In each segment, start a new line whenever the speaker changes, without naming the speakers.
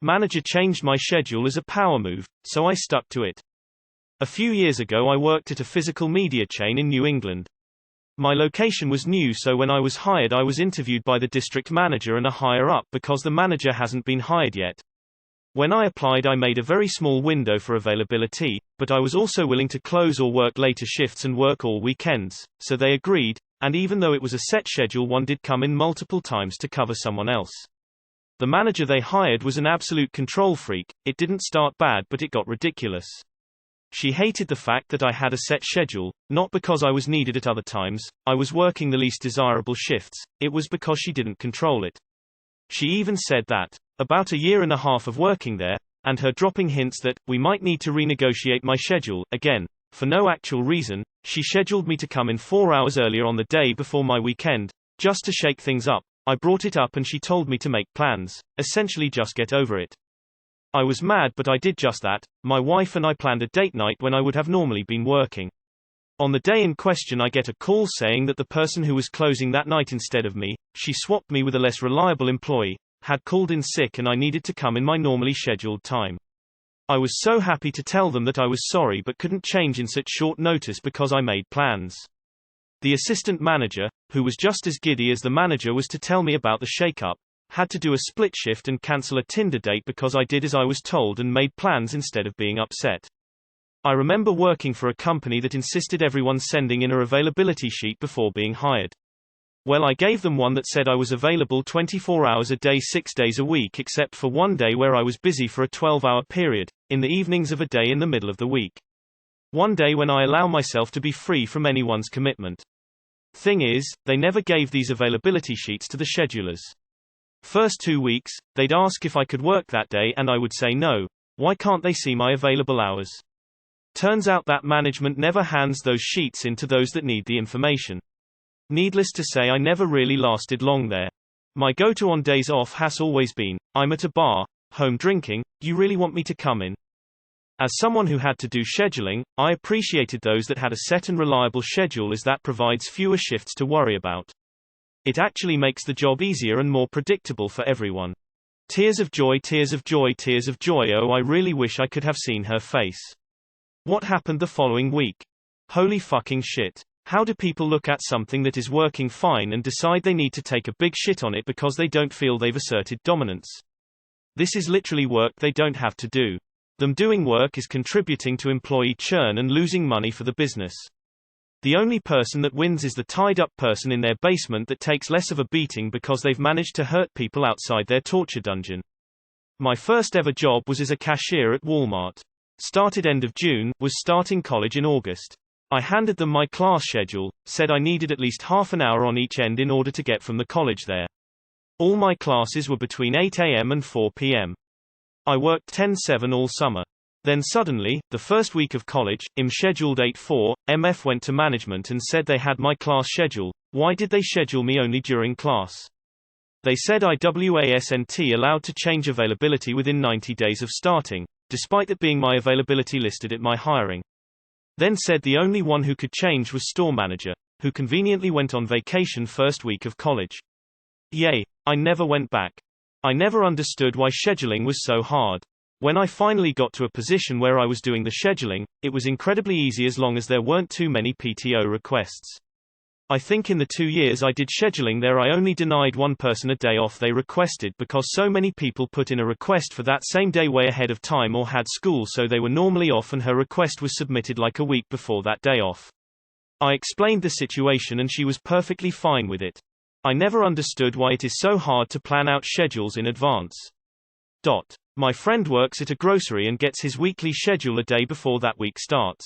Manager changed my schedule as a power move, so I stuck to it. A few years ago I worked at a physical media chain in New England. My location was new, so when I was hired I was interviewed by the district manager and a higher up because the manager hasn't been hired yet. When I applied I made a very small window for availability, but I was also willing to close or work later shifts and work all weekends, so they agreed, and even though it was a set schedule one did come in multiple times to cover someone else. The manager they hired was an absolute control freak. It didn't start bad but it got ridiculous. She hated the fact that I had a set schedule, not because I was needed at other times, I was working the least desirable shifts, it was because she didn't control it. She even said that, about a year and a half of working there, and her dropping hints that, we might need to renegotiate my schedule, again, for no actual reason, she scheduled me to come in 4 hours earlier on the day before my weekend, just to shake things up. I brought it up and she told me to make plans, essentially just get over it. I was mad but I did just that. My wife and I planned a date night when I would have normally been working. On the day in question I get a call saying that the person who was closing that night instead of me, she swapped me with a less reliable employee, had called in sick and I needed to come in my normally scheduled time. I was so happy to tell them that I was sorry but couldn't change in such short notice because I made plans. The assistant manager, who was just as giddy as the manager was to tell me about the shake-up, had to do a split shift and cancel a Tinder date because I did as I was told and made plans instead of being upset. I remember working for a company that insisted everyone sending in a availability sheet before being hired. Well, I gave them one that said I was available 24 hours a day 6 days a week except for one day where I was busy for a 12-hour period, in the evenings of a day in the middle of the week. One day when I allow myself to be free from anyone's commitment. Thing is, they never gave these availability sheets to the schedulers. First 2 weeks, they'd ask if I could work that day and I would say no. Why can't they see my available hours? Turns out that management never hands those sheets in to those that need the information. Needless to say I never really lasted long there. My go-to on days off has always been, I'm at a bar, home drinking, you really want me to come in? As someone who had to do scheduling, I appreciated those that had a set and reliable schedule as that provides fewer shifts to worry about. It actually makes the job easier and more predictable for everyone. Tears of joy, tears of joy, tears of joy. Oh, I really wish I could have seen her face. What happened the following week? Holy fucking shit. How do people look at something that is working fine and decide they need to take a big shit on it because they don't feel they've asserted dominance? This is literally work they don't have to do. Them doing work is contributing to employee churn and losing money for the business. The only person that wins is the tied-up person in their basement that takes less of a beating because they've managed to hurt people outside their torture dungeon. My first ever job was as a cashier at Walmart. Started end of June, was starting college in August. I handed them my class schedule, said I needed at least half an hour on each end in order to get from the college there. All my classes were between 8 a.m. and 4 p.m. I worked 10/7 all summer. Then suddenly, the first week of college, scheduled 8/4, MF went to management and said they had my class schedule. Why did they schedule me only during class? They said I wasn't allowed to change availability within 90 days of starting, despite it being my availability listed at my hiring. Then said the only one who could change was store manager, who conveniently went on vacation first week of college. Yay, I never went back. I never understood why scheduling was so hard. When I finally got to a position where I was doing the scheduling, it was incredibly easy as long as there weren't too many PTO requests. I think in the 2 years I did scheduling there I only denied one person a day off they requested because so many people put in a request for that same day way ahead of time or had school so they were normally off and her request was submitted like a week before that day off. I explained the situation and she was perfectly fine with it. I never understood why it is so hard to plan out schedules in advance. My friend works at a grocery and gets his weekly schedule a day before that week starts.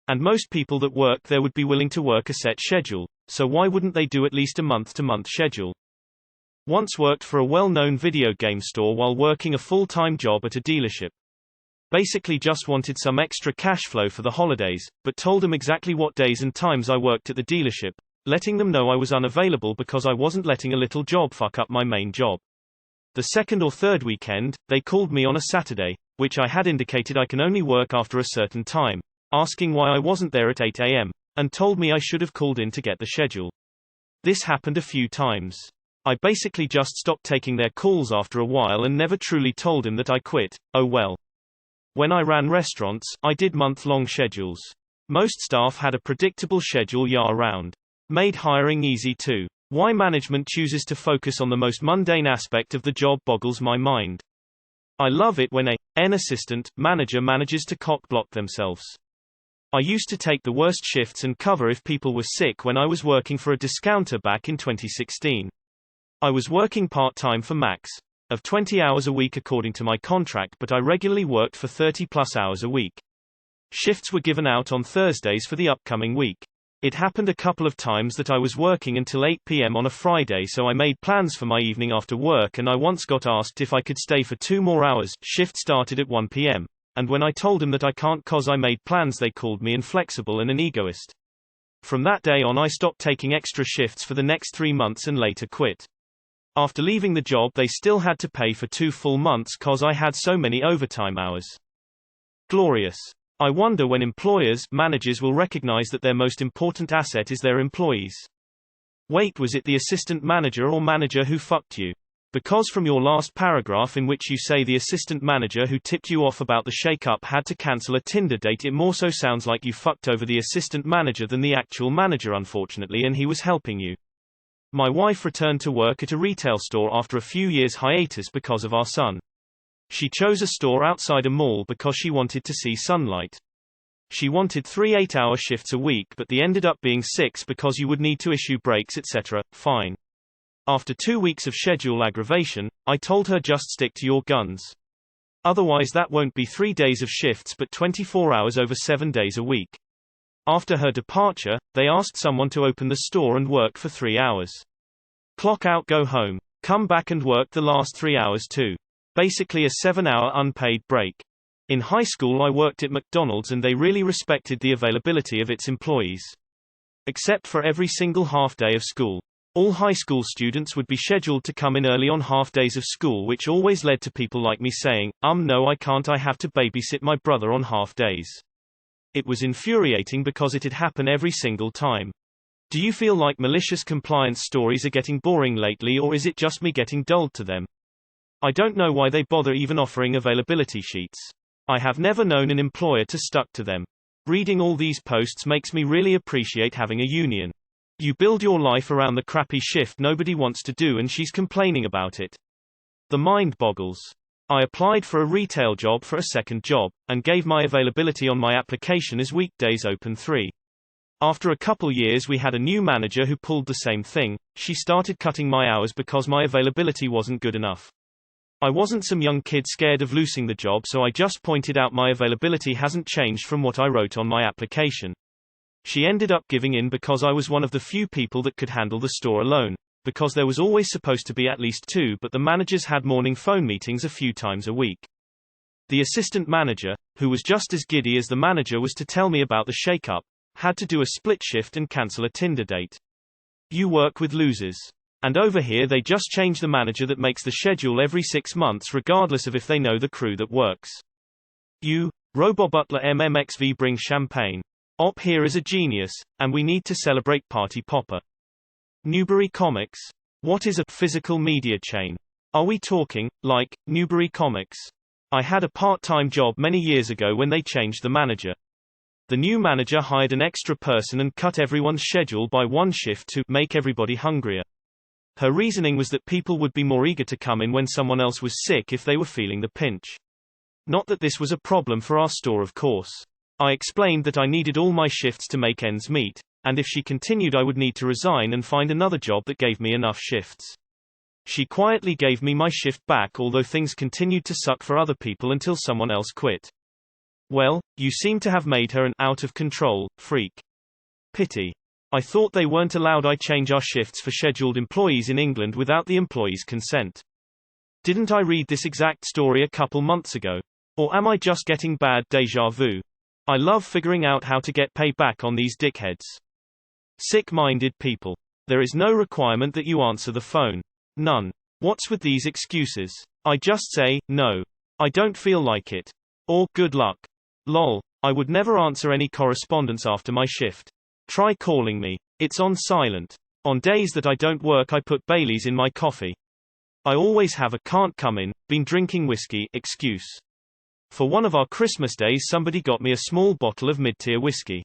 And most people that work there would be willing to work a set schedule, so why wouldn't they do at least a month-to-month schedule? Once worked for a well-known video game store while working a full-time job at a dealership. Basically just wanted some extra cash flow for the holidays, but told them exactly what days and times I worked at the dealership, letting them know I was unavailable because I wasn't letting a little job fuck up my main job. The second or third weekend, they called me on a Saturday, which I had indicated I can only work after a certain time, asking why I wasn't there at 8 a.m., and told me I should have called in to get the schedule. This happened a few times. I basically just stopped taking their calls after a while and never truly told him that I quit. Oh well. When I ran restaurants, I did month-long schedules. Most staff had a predictable schedule year-round. Made hiring easy too. Why management chooses to focus on the most mundane aspect of the job boggles my mind. I love it when an assistant manager manages to cock-block themselves. I used to take the worst shifts and cover if people were sick when I was working for a discounter back in 2016. I was working part-time for max of 20 hours a week according to my contract, but I regularly worked for 30-plus hours a week. Shifts were given out on Thursdays for the upcoming week. It happened a couple of times that I was working until 8 p.m. on a Friday, so I made plans for my evening after work, and I once got asked if I could stay for 2 more hours. Shift started at 1 p.m. And when I told them that I can't cause I made plans, they called me inflexible and an egoist. From that day on I stopped taking extra shifts for the next 3 months and later quit. After leaving the job they still had to pay for 2 full months cause I had so many overtime hours. Glorious. I wonder when employers, managers will recognize that their most important asset is their employees. Wait, was it the assistant manager or manager who fucked you? Because from your last paragraph in which you say the assistant manager who tipped you off about the shake-up had to cancel a Tinder date, it more so sounds like you fucked over the assistant manager than the actual manager unfortunately, and he was helping you. My wife returned to work at a retail store after a few years hiatus because of our son. She chose a store outside a mall because she wanted to see sunlight. She wanted 3 8-hour shifts a week, but they ended up being 6 because you would need to issue breaks etc. Fine. After 2 weeks of schedule aggravation, I told her just stick to your guns. Otherwise that won't be 3 days of shifts but 24 hours over 7 days a week. After her departure, they asked someone to open the store and work for 3 hours. Clock out, go home. Come back and work the last 3 hours too. Basically a 7-hour unpaid break. In high school I worked at McDonald's and they really respected the availability of its employees. Except for every single half day of school. All high school students would be scheduled to come in early on half days of school, which always led to people like me saying, no I can't, I have to babysit my brother on half days. It was infuriating because it'd happen every single time. Do you feel like malicious compliance stories are getting boring lately, or is it just me getting dulled to them? I don't know why they bother even offering availability sheets. I have never known an employer to stuck to them. Reading all these posts makes me really appreciate having a union. You build your life around the crappy shift nobody wants to do and she's complaining about it. The mind boggles. I applied for a retail job for a second job, and gave my availability on my application as weekdays open 3. After a couple years we had a new manager who pulled the same thing. She started cutting my hours because my availability wasn't good enough. I wasn't some young kid scared of losing the job, so I just pointed out my availability hasn't changed from what I wrote on my application. She ended up giving in because I was one of the few people that could handle the store alone, because there was always supposed to be at least 2, but the managers had morning phone meetings a few times a week. The assistant manager, who was just as giddy as the manager was to tell me about the shake-up, had to do a split shift and cancel a Tinder date. You work with losers. And over here they just change the manager that makes the schedule every 6 months regardless of if they know the crew that works. You, Robobutler MMXV, bring champagne. Op here is a genius, and we need to celebrate Party Popper. Newbury Comics. What is a physical media chain? Are we talking, like, Newbury Comics? I had a part-time job many years ago when they changed the manager. The new manager hired an extra person and cut everyone's schedule by 1 shift to make everybody hungrier. Her reasoning was that people would be more eager to come in when someone else was sick if they were feeling the pinch. Not that this was a problem for our store, of course. I explained that I needed all my shifts to make ends meet, and if she continued I would need to resign and find another job that gave me enough shifts. She quietly gave me my shift back, although things continued to suck for other people until someone else quit. Well, you seem to have made her an out-of-control freak. Pity. I thought they weren't allowed I change our shifts for scheduled employees in England without the employee's consent. Didn't I read this exact story a couple months ago? Or am I just getting bad déjà vu? I love figuring out how to get payback on these dickheads. Sick-minded people. There is no requirement that you answer the phone. None. What's with these excuses? I just say, no. I don't feel like it. Or, good luck. Lol. I would never answer any correspondence after my shift. Try calling me. It's on silent. On days that I don't work, I put Baileys in my coffee. I always have a "can't come in, been drinking whiskey" excuse. For one of our Christmas days, somebody got me a small bottle of mid-tier whiskey.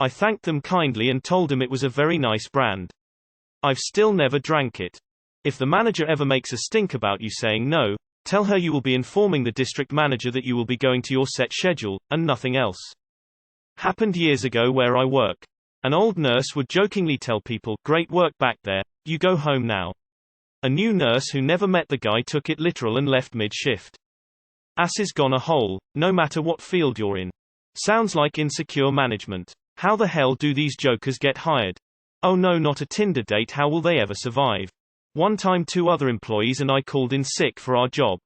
I thanked them kindly and told them it was a very nice brand. I've still never drank it. If the manager ever makes a stink about you saying no, tell her you will be informing the district manager that you will be going to your set schedule, and nothing else. Happened years ago where I work. An old nurse would jokingly tell people, "Great work back there, you go home now." A new nurse who never met the guy took it literal and left mid-shift. Asses gone a hole, no matter what field you're in. Sounds like insecure management. How the hell do these jokers get hired? Oh no, not a Tinder date. How will they ever survive? One time 2 other employees and I called in sick for our job.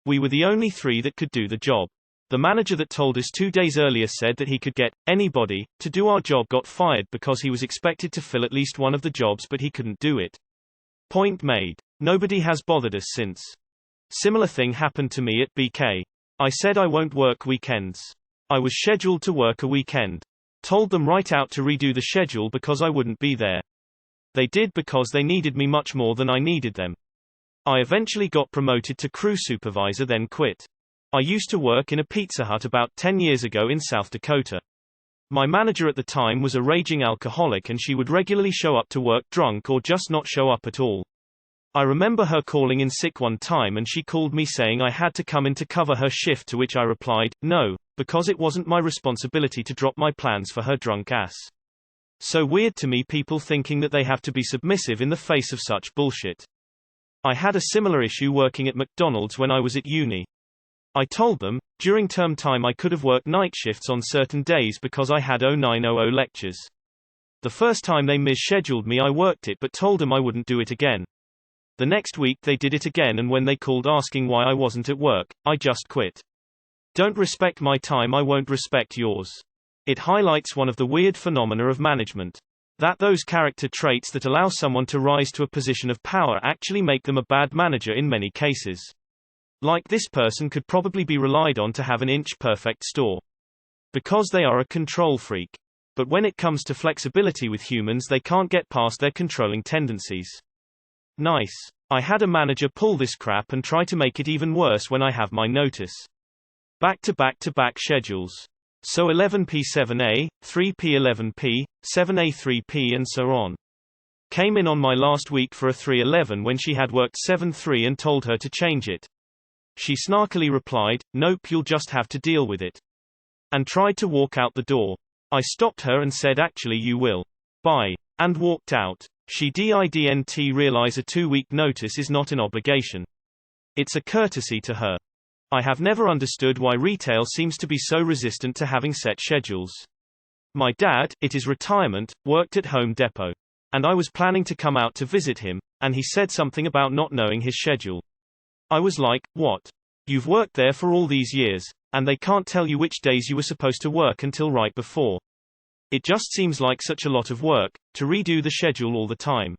We were the only 3 that could do the job. The manager that told us 2 days earlier said that he could get anybody to do our job got fired because he was expected to fill at least one of the jobs but he couldn't do it. Point made. Nobody has bothered us since. Similar thing happened to me at BK. I said I won't work weekends. I was scheduled to work a weekend. Told them right out to redo the schedule because I wouldn't be there. They did because they needed me much more than I needed them. I eventually got promoted to crew supervisor, then quit. I used to work in a Pizza Hut about 10 years ago in South Dakota. My manager at the time was a raging alcoholic and she would regularly show up to work drunk or just not show up at all. I remember her calling in sick one time and she called me saying I had to come in to cover her shift, to which I replied, no, because it wasn't my responsibility to drop my plans for her drunk ass. So weird to me, people thinking that they have to be submissive in the face of such bullshit. I had a similar issue working at McDonald's when I was at uni. I told them, during term time I could have worked night shifts on certain days because I had 0900 lectures. The first time they mis-scheduled me I worked it but told them I wouldn't do it again. The next week they did it again and when they called asking why I wasn't at work, I just quit. Don't respect my time, I won't respect yours. It highlights one of the weird phenomena of management. That those character traits that allow someone to rise to a position of power actually make them a bad manager in many cases. Like this person could probably be relied on to have an inch-perfect store. Because they are a control freak. But when it comes to flexibility with humans they can't get past their controlling tendencies. Nice. I had a manager pull this crap and try to make it even worse when I have my notice. Back-to-back-to-back schedules. So 11p 7a, 3p 11p, 7a 3p and so on. Came in on my last week for a 311 when she had worked 7-3 and told her to change it. She snarkily replied, "Nope, you'll just have to deal with it." And tried to walk out the door. I stopped her and said, "Actually you will. Bye." And walked out. She didn't realize a 2-week notice is not an obligation. It's a courtesy to her. I have never understood why retail seems to be so resistant to having set schedules. My dad, it is retirement, worked at Home Depot. And I was planning to come out to visit him, and he said something about not knowing his schedule. I was like, what? You've worked there for all these years, and they can't tell you which days you were supposed to work until right before. It just seems like such a lot of work, to redo the schedule all the time.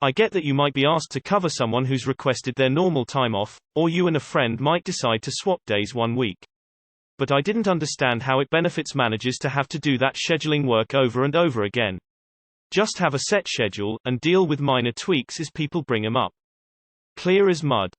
I get that you might be asked to cover someone who's requested their normal time off, or you and a friend might decide to swap days one week. But I didn't understand how it benefits managers to have to do that scheduling work over and over again. Just have a set schedule, and deal with minor tweaks as people bring them up. Clear as mud.